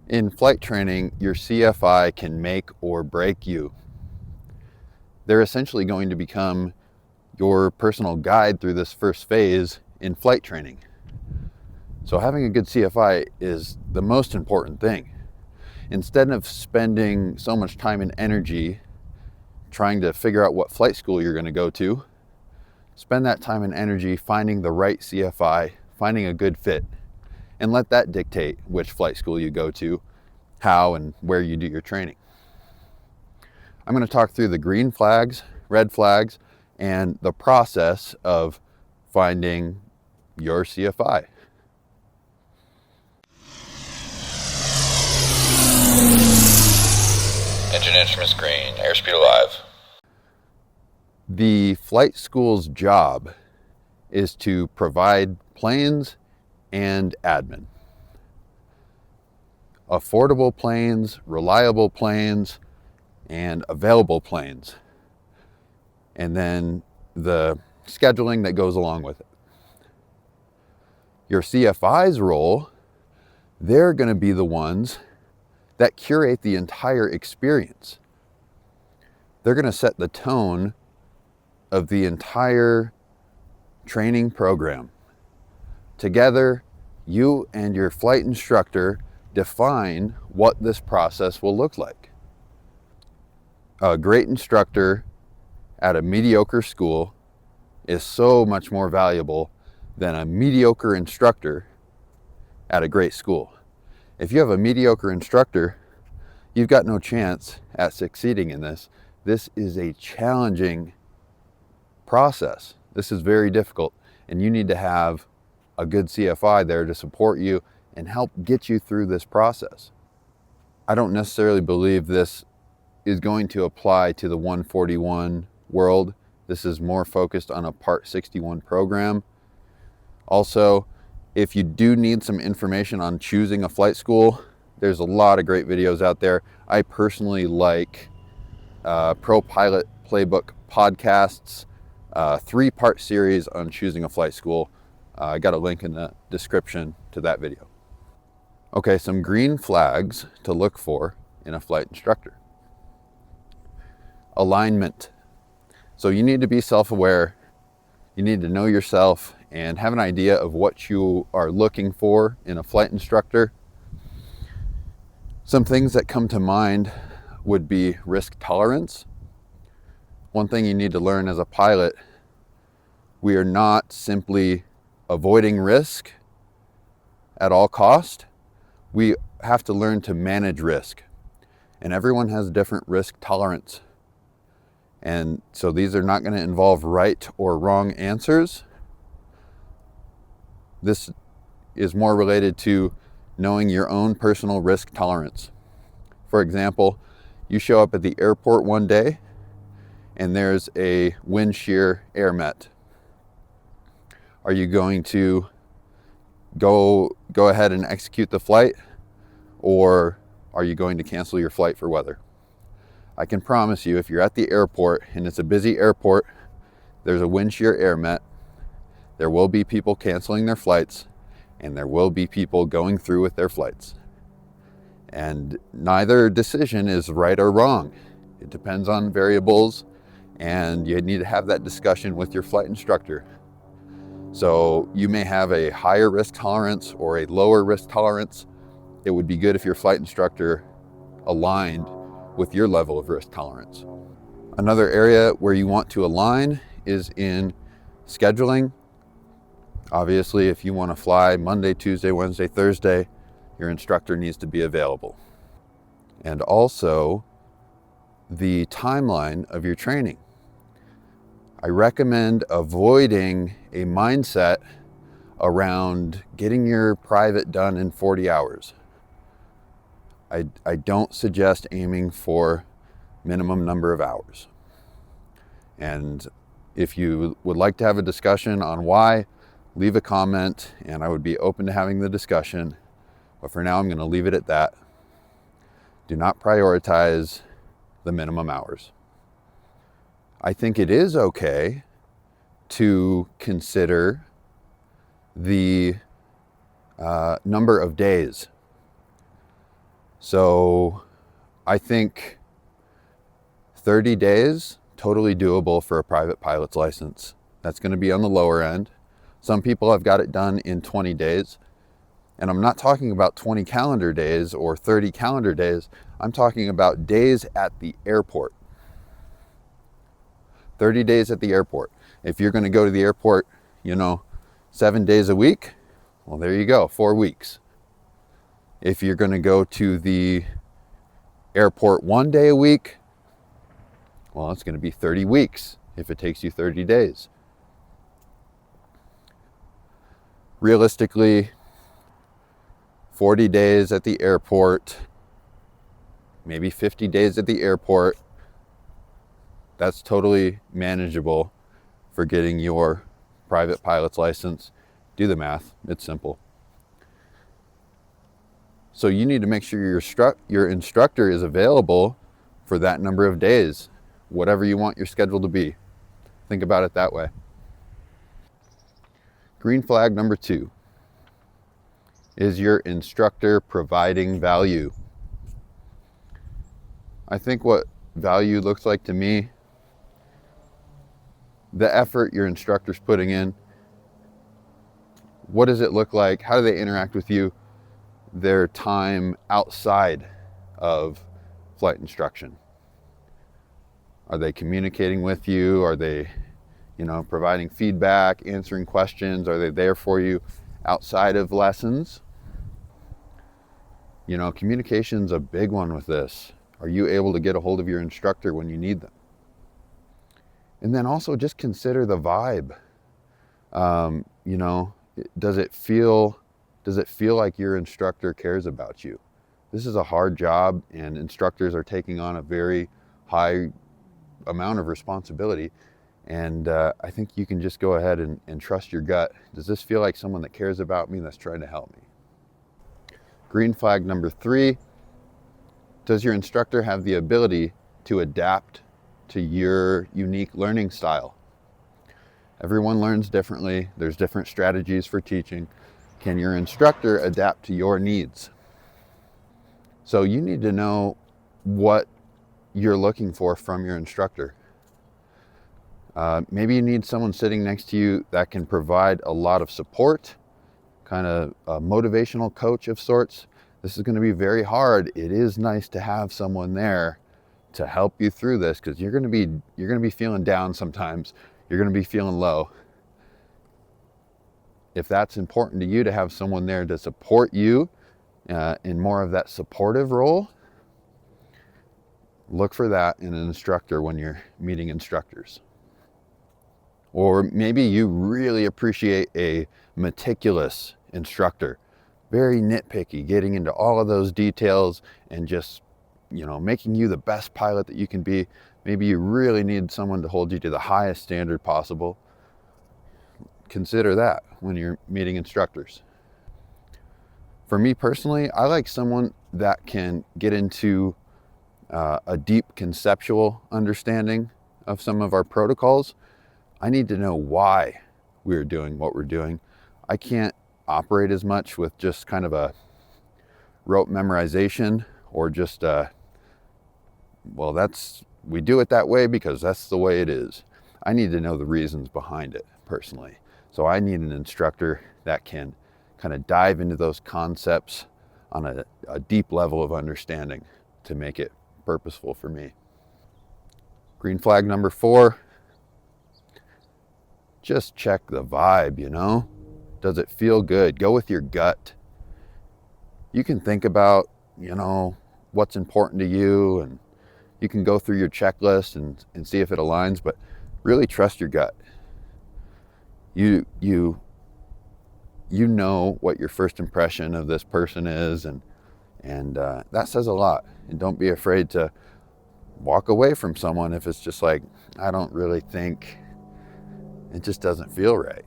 In flight training, your CFI can make or break you. They're essentially going to become your personal guide through this first phase in flight training. So having a good CFI is the most important thing. Instead of spending so much time and energy trying to figure out what flight school you're going to go to, spend that time and energy finding the right CFI, finding a good fit, and let that dictate which flight school you go to, how and where you do your training. I'm going to talk through the green flags, red flags, and the process of finding your CFI. Engine instruments green, airspeed alive. The flight school's job is to provide planes and admin. Affordable planes, reliable planes, and available planes. And then the scheduling that goes along with it. Your CFI's role, they're going to be the ones that curate the entire experience. They're going to set the tone of the entire training program. Together, you and your flight instructor define what this process will look like. A great instructor at a mediocre school is so much more valuable than a mediocre instructor at a great school. If you have a mediocre instructor, you've got no chance at succeeding in this. This is a challenging process. This is very difficult, and you need to have a good CFI there to support you and help get you through this process. I don't necessarily believe this is going to apply to the 141 world. This is more focused on a Part 61 program. Also, if you do need some information on choosing a flight school, there's a lot of great videos out there. I personally like Pro Pilot Playbook podcasts, 3-part series on choosing a flight school. I got a link in the description to that video. Okay, some green flags to look for in a flight instructor. Alignment. So you need to be self-aware. You need to know yourself and have an idea of what you are looking for in a flight instructor. Some things that come to mind would be risk tolerance. One thing you need to learn as a pilot, we are not simply avoiding risk at all cost. We have to learn to manage risk. And everyone has different risk tolerance. And so these are not going to involve right or wrong answers. This is more related to knowing your own personal risk tolerance. For example, you show up at the airport one day and there's a wind shear air met. Are you going to go ahead and execute the flight, or are you going to cancel your flight for weather? I can promise you, if you're at the airport and it's a busy airport, there's a wind shear air met, there will be people canceling their flights, and there will be people going through with their flights. And neither decision is right or wrong. It depends on variables, and you need to have that discussion with your flight instructor. So you may have a higher risk tolerance or a lower risk tolerance. It would be good if your flight instructor aligned with your level of risk tolerance. Another area where you want to align is in scheduling. Obviously, if you want to fly Monday, Tuesday, Wednesday, Thursday, your instructor needs to be available. And also the timeline of your training. I recommend avoiding a mindset around getting your private done in 40 hours. I don't suggest aiming for minimum number of hours. And if you would like to have a discussion on why, leave a comment and I would be open to having the discussion. But for now, I'm going to leave it at that. Do not prioritize the minimum hours. I think it is okay to consider the number of days. So I think 30 days, totally doable for a private pilot's license. That's going to be on the lower end. Some people have got it done in 20 days. And I'm not talking about 20 calendar days or 30 calendar days. I'm talking about days at the airport. 30 days at the airport. If you're going to go to the airport, 7 days a week, well, there you go, 4 weeks. If you're going to go to the airport 1 day a week, well, it's going to be 30 weeks if it takes you 30 days. Realistically, 40 days at the airport, maybe 50 days at the airport, that's totally manageable for getting your private pilot's license. Do the math, it's simple. So you need to make sure your instructor is available for that number of days, whatever you want your schedule to be. Think about it that way. Green flag number 2. Is your instructor providing value? I think what value looks like to me, the effort your instructor's putting in, what does it look like? How do they interact with you? Their time outside of flight instruction. Are they communicating with you? Are they, providing feedback, answering questions? Are they there for you outside of lessons? Communication's a big one with this. Are you able to get a hold of your instructor when you need them? And then also just consider the vibe. Does it feel like your instructor cares about you? This is a hard job, and instructors are taking on a very high amount of responsibility. And I think you can just go ahead and trust your gut. Does this feel like someone that cares about me, that's trying to help me? Green flag number 3, does your instructor have the ability to adapt to your unique learning style? Everyone learns differently. There's different strategies for teaching. Can your instructor adapt to your needs? So you need to know what you're looking for from your instructor. Maybe you need someone sitting next to you that can provide a lot of support, kind of a motivational coach of sorts. This is going to be very hard. It is nice to have someone there to help you through this, because you're going to be feeling down sometimes. You're going to be feeling low. If that's important to you, to have someone there to support you in more of that supportive role, look for that in an instructor when you're meeting instructors. Or maybe you really appreciate a meticulous instructor, very nitpicky, getting into all of those details and just, making you the best pilot that you can be. Maybe you really need someone to hold you to the highest standard possible. Consider that when you're meeting instructors. For me personally, I like someone that can get into a deep conceptual understanding of some of our protocols. I need to know why we're doing what we're doing. I can't operate as much with just kind of a rote memorization, or just we do it that way because that's the way it is. I need to know the reasons behind it personally. So I need an instructor that can kind of dive into those concepts on a deep level of understanding to make it purposeful for me. Green flag number 4, just check the vibe, Does it feel good? Go with your gut. You can think about, what's important to you, and you can go through your checklist and see if it aligns, but really trust your gut. You know what your first impression of this person is, and that says a lot. And don't be afraid to walk away from someone if it's just like, I don't really think, it just doesn't feel right.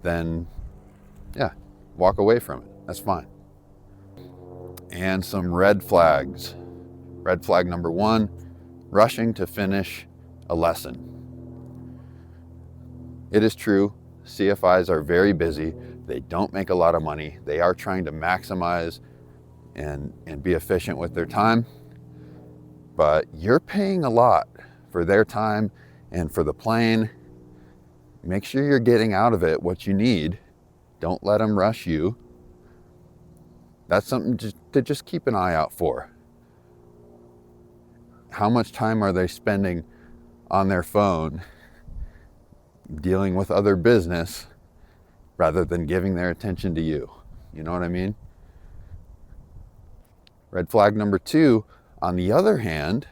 Then walk away from it. That's fine. And some red flags. Red flag number 1, rushing to finish a lesson. It is true, CFIs are very busy. They don't make a lot of money. They are trying to maximize and be efficient with their time. But you're paying a lot for their time and for the plane. Make sure you're getting out of it what you need. Don't let them rush you. That's something to just keep an eye out for. How much time are they spending on their phone dealing with other business rather than giving their attention to you? You know what I mean? Red flag number 2, on the other hand,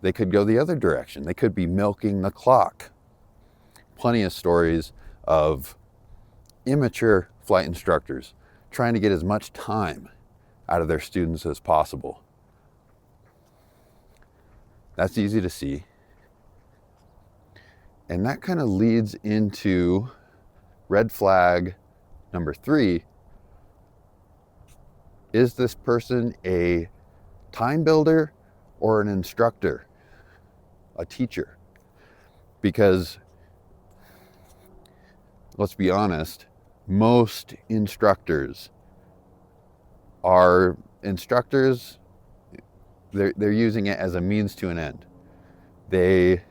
they could go the other direction. They could be milking the clock. Plenty of stories of immature flight instructors trying to get as much time out of their students as possible. That's easy to see. And that kind of leads into red flag number 3. Is this person a time builder or an instructor, a teacher? Because let's be honest, most instructors are instructors. They're using it as a means to an end. They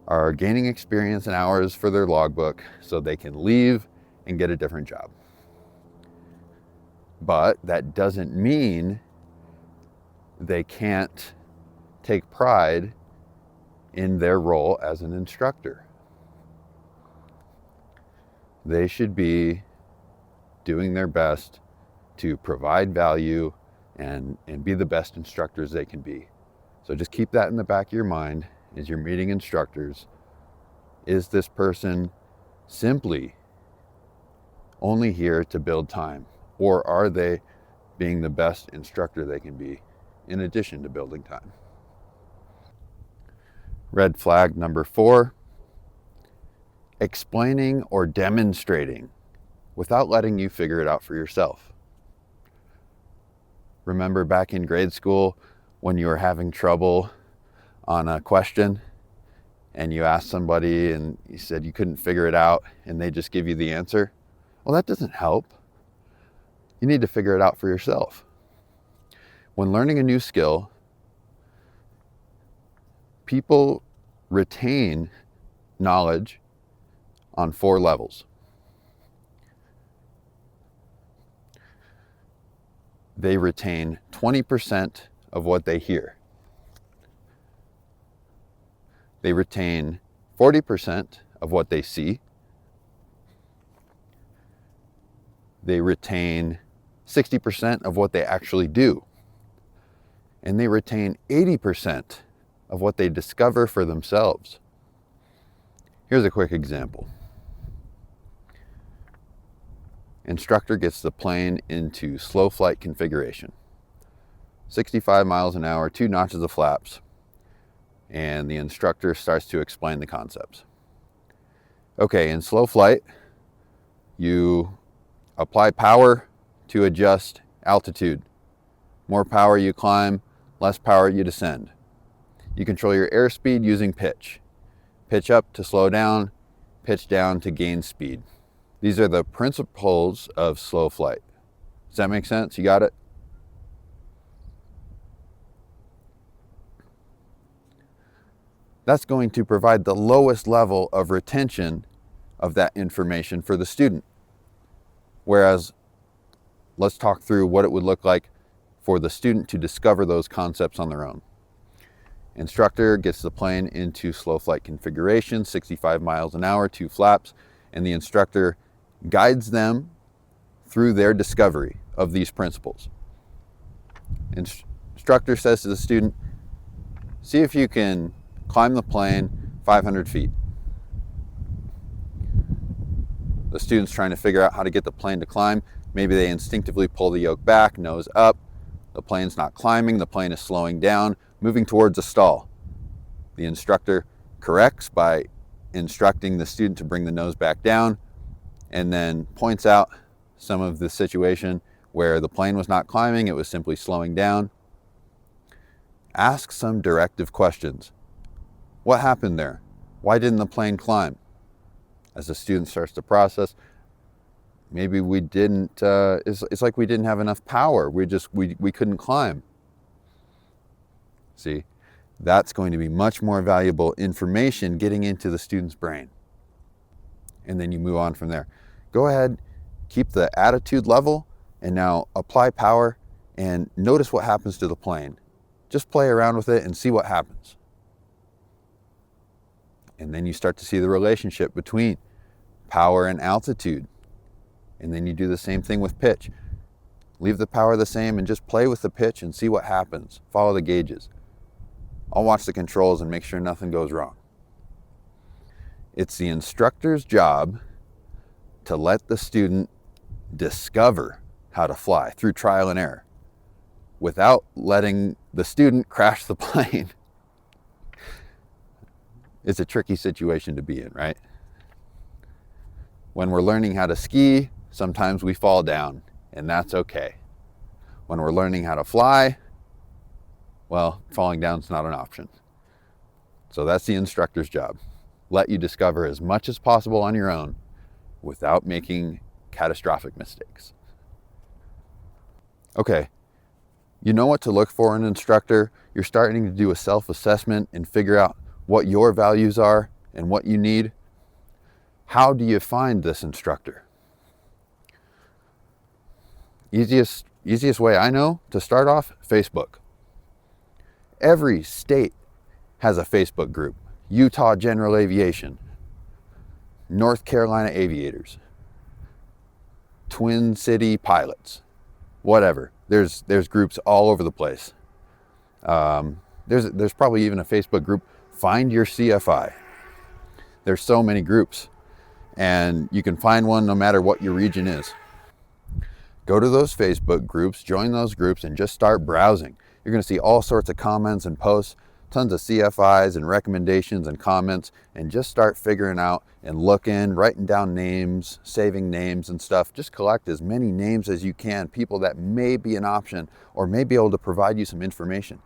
are gaining experience and hours for their logbook so they can leave and get a different job. But that doesn't mean they can't take pride in their role as an instructor. They should be doing their best to provide value and be the best instructors they can be. So just keep that in the back of your mind as you're meeting instructors. Is this person simply only here to build time? Or are they being the best instructor they can be in addition to building time? Red flag number 4, explaining or demonstrating without letting you figure it out for yourself. Remember back in grade school when you were having trouble on a question and you asked somebody and you said you couldn't figure it out and they just give you the answer? Well, that doesn't help. You need to figure it out for yourself. When learning a new skill, people retain knowledge on 4 levels. They retain 20% of what they hear. They retain 40% of what they see. They retain 60% of what they actually do. And they retain 80% of what they discover for themselves. Here's a quick example. Instructor gets the plane into slow flight configuration. 65 miles an hour, 2 notches of flaps. And the instructor starts to explain the concepts. Okay, in slow flight, you apply power to adjust altitude. More power you climb, less power you descend. You control your airspeed using pitch. Pitch up to slow down, pitch down to gain speed. These are the principles of slow flight. Does that make sense? You got it? That's going to provide the lowest level of retention of that information for the student. Whereas, let's talk through what it would look like for the student to discover those concepts on their own. Instructor gets the plane into slow flight configuration, 65 miles an hour, 2 flaps, and the instructor guides them through their discovery of these principles. Instructor says to the student, see if you can climb the plane 500 feet. The student's trying to figure out how to get the plane to climb. Maybe they instinctively pull the yoke back, nose up. The plane's not climbing, the plane is slowing down, moving towards a stall. The instructor corrects by instructing the student to bring the nose back down, and then points out some of the situation where the plane was not climbing, it was simply slowing down. Ask some directive questions. What happened there? Why didn't the plane climb? As the student starts to process, Maybe we didn't, it's like we didn't have enough power. We couldn't climb. See, that's going to be much more valuable information getting into the student's brain. And then you move on from there. Go ahead, keep the attitude level, and now apply power and notice what happens to the plane. Just play around with it and see what happens. And then you start to see the relationship between power and altitude. And then you do the same thing with pitch. Leave the power the same and just play with the pitch and see what happens. Follow the gauges. I'll watch the controls and make sure nothing goes wrong. It's the instructor's job to let the student discover how to fly through trial and error without letting the student crash the plane. It's a tricky situation to be in, right? When we're learning how to ski, sometimes we fall down, and that's okay. When we're learning how to fly, well, falling down is not an option. So that's the instructor's job. Let you discover as much as possible on your own without making catastrophic mistakes. Okay, you know what to look for in an instructor. You're starting to do a self-assessment and figure out what your values are and what you need. How do you find this instructor? Easiest way I know to start off, Facebook. Every state has a Facebook group. Utah General Aviation, North Carolina Aviators, Twin City Pilots, whatever. There's groups all over the place. There's probably even a Facebook group, Find Your CFI. There's so many groups, and you can find one no matter what your region is. Go to those Facebook groups, join those groups, and just start browsing. You're going to see all sorts of comments and posts, tons of CFIs and recommendations and comments, and just start figuring out and looking, writing down names, saving names and stuff. Just collect as many names as you can, people that may be an option or may be able to provide you some information.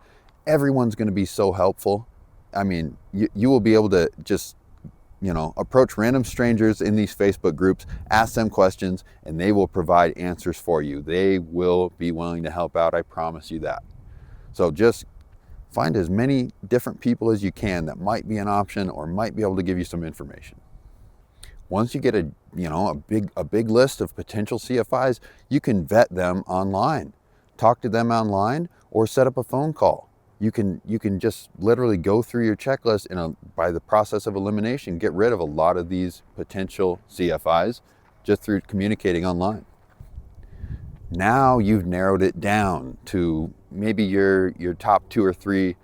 Everyone's going to be so helpful. I mean, you will be able to just, approach random strangers in these Facebook groups, ask them questions, and they will provide answers for you. They will be willing to help out, I promise you that. So just find as many different people as you can that might be an option or might be able to give you some information. Once you get a big list of potential CFIs, you can vet them online, talk to them online, or set up a phone call. You can just literally go through your checklist and by the process of elimination, get rid of a lot of these potential CFIs just through communicating online. Now you've narrowed it down to maybe your top 2 or 3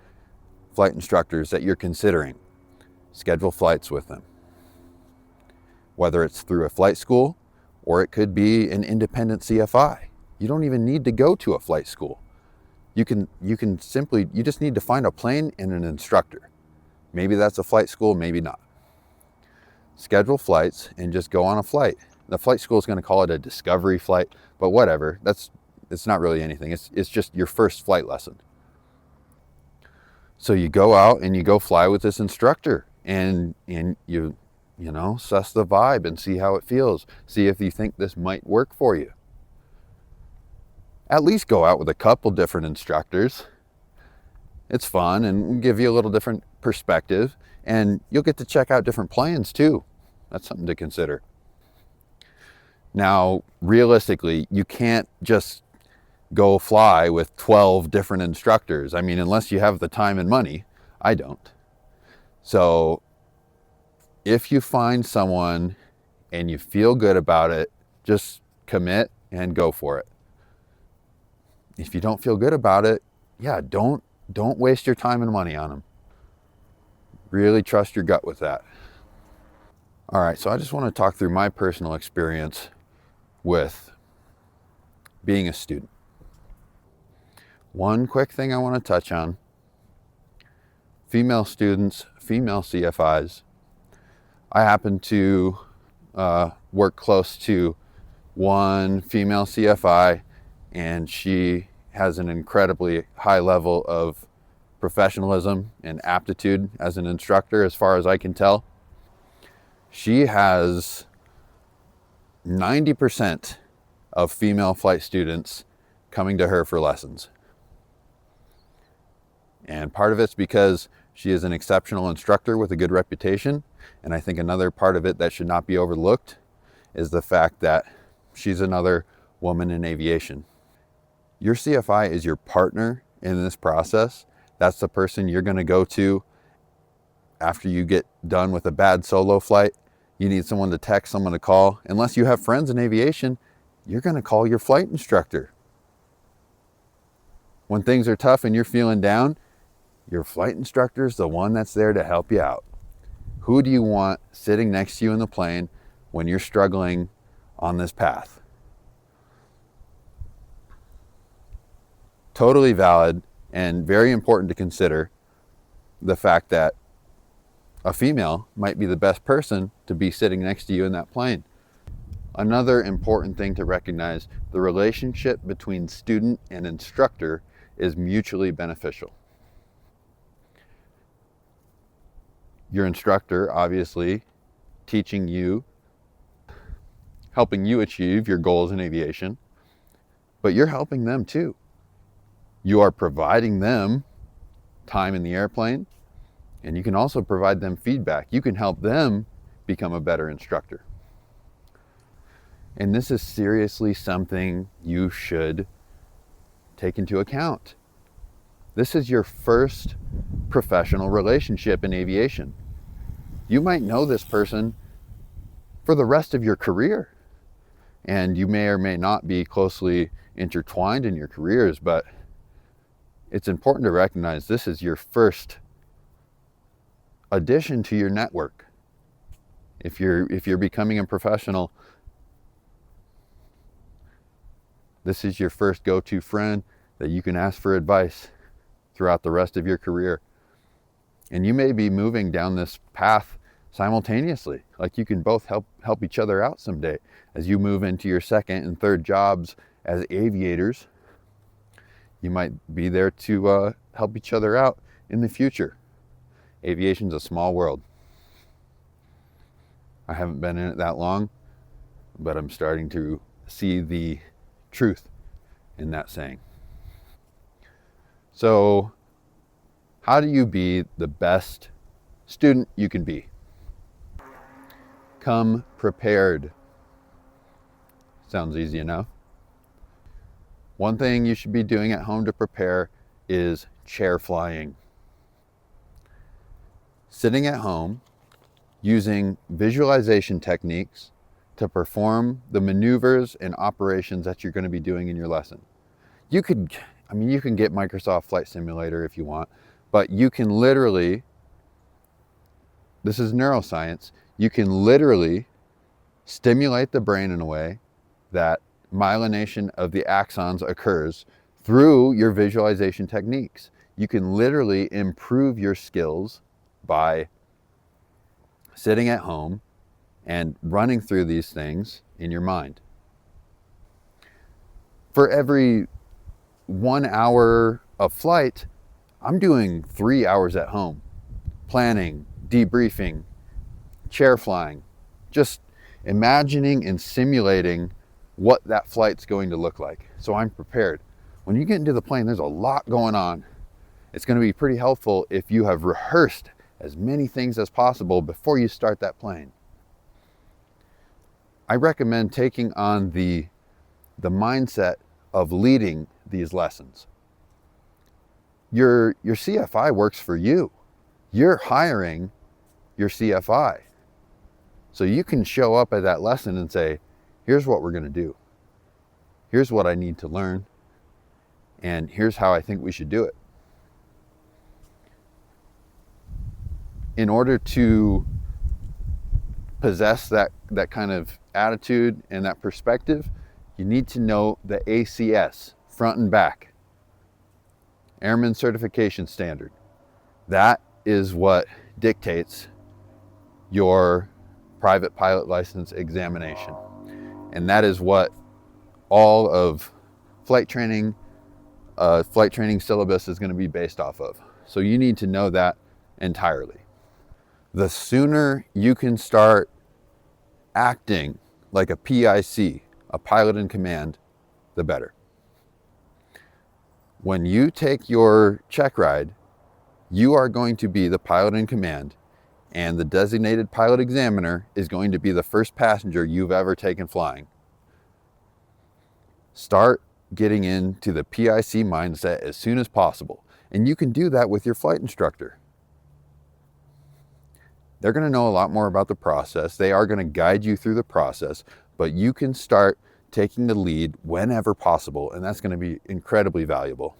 flight instructors that you're considering. Schedule flights with them. Whether it's through a flight school or it could be an independent CFI. You don't even need to go to a flight school. You just need to find a plane and an instructor. Maybe that's a flight school, maybe not. Schedule flights and just go on a flight. The flight school is going to call it a discovery flight, but whatever. It's not really anything. It's just your first flight lesson. So you go out and you go fly with this instructor, and you suss the vibe and see how it feels. See if you think this might work for you. At least go out with a couple different instructors. It's fun and will give you a little different perspective, and you'll get to check out different planes too. That's something to consider. Now, realistically, you can't just go fly with 12 different instructors. I mean, unless you have the time and money. I don't. So if you find someone and you feel good about it, just commit and go for it. If you don't feel good about it, don't waste your time and money on them. Really trust your gut with that. All right, so I just want to talk through my personal experience with being a student. One quick thing I want to touch on: female students, female CFIs. I happen to work close to one female CFI, and she has an incredibly high level of professionalism and aptitude as an instructor, as far as I can tell. She has 90% of female flight students coming to her for lessons. And part of it's because she is an exceptional instructor with a good reputation. And I think another part of it that should not be overlooked is the fact that she's another woman in aviation. Your CFI is your partner in this process. That's the person you're going to go to after you get done with a bad solo flight. You need someone to text, someone to call. Unless you have friends in aviation, you're going to call your flight instructor. When things are tough and you're feeling down, your flight instructor is the one that's there to help you out. Who do you want sitting next to you in the plane when you're struggling on this path? Totally valid and very important to consider the fact that a female might be the best person to be sitting next to you in that plane. Another important thing to recognize, the relationship between student and instructor is mutually beneficial. Your instructor, obviously, teaching you, helping you achieve your goals in aviation, but you're helping them too. You are providing them time in the airplane, and you can also provide them feedback. You can help them become a better instructor. And this is seriously something you should take into account. This is your first professional relationship in aviation. You might know this person for the rest of your career, and you may or may not be closely intertwined in your careers, but it's important to recognize this is your first addition to your network. If you're becoming a professional, this is your first go-to friend that you can ask for advice throughout the rest of your career. And you may be moving down this path simultaneously. Like you can both help each other out someday as you move into your second and third jobs as aviators. You might be there to help each other out in the future. Aviation's a small world. I haven't been in it that long, but I'm starting to see the truth in that saying. So, how do you be the best student you can be? Come prepared. Sounds easy enough. One thing you should be doing at home to prepare is chair flying. Sitting at home, using visualization techniques to perform the maneuvers and operations that you're going to be doing in your lesson. You can get Microsoft Flight Simulator if you want, but you can literally, this is neuroscience, you can literally stimulate the brain in a way that myelination of the axons occurs through your visualization techniques. You can literally improve your skills by sitting at home and running through these things in your mind. For every 1 hour of flight, I'm doing 3 hours at home, planning, debriefing, chair flying, just imagining and simulating what that flight's going to look like. So I'm prepared. When you get into the plane, there's a lot going on. It's going to be pretty helpful if you have rehearsed as many things as possible before you start that plane. I recommend taking on the mindset of leading these lessons. Your CFI works for you. You're hiring your CFI. So you can show up at that lesson and say, here's what we're going to do. Here's what I need to learn. And here's how I think we should do it. In order to possess that kind of attitude and that perspective, you need to know the ACS, front and back, Airman Certification Standard. That is what dictates your private pilot license examination. And that is what all of flight training syllabus is going to be based off of. So you need to know that entirely. The sooner you can start acting like a PIC, a pilot in command, the better. When you take your check ride, you are going to be the pilot in command, and the designated pilot examiner is going to be the first passenger you've ever taken flying. Start getting into the PIC mindset as soon as possible, and you can do that with your flight instructor. They're going to know a lot more about the process. They are going to guide you through the process, but you can start taking the lead whenever possible, and that's going to be incredibly valuable.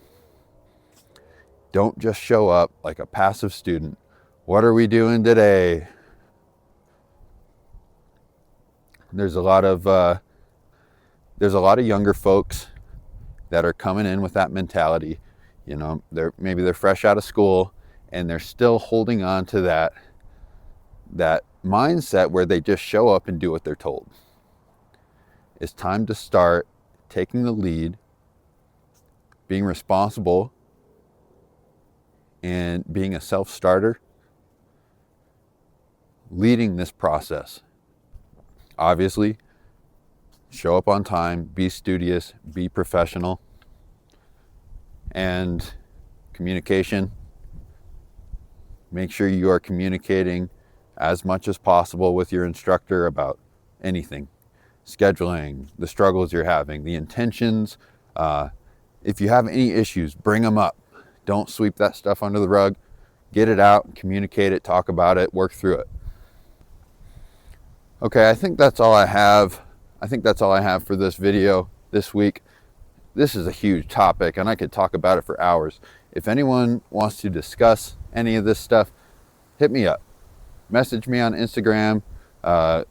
Don't just show up like a passive student. What are we doing today? There's a lot of younger folks that are coming in with that mentality. You know, maybe they're fresh out of school and they're still holding on to that mindset where they just show up and do what they're told. It's time to start taking the lead, being responsible, and being a self-starter, leading this process. Obviously, show up on time, be studious, be professional, and communication. Make sure you are communicating as much as possible with your instructor about anything. Scheduling, the struggles you're having, the intentions. If you have any issues, bring them up. Don't sweep that stuff under the rug. Get it out, communicate it, talk about it, work through it. Okay, I think that's all I have. For this video this week. This is a huge topic and I could talk about it for hours. If anyone wants to discuss any of this stuff, hit me up. Message me on Instagram,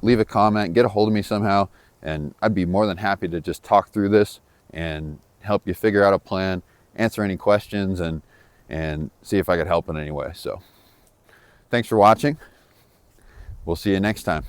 leave a comment, get a hold of me somehow, and I'd be more than happy to just talk through this and help you figure out a plan, answer any questions, and see if I could help in any way. So thanks for watching. We'll see you next time.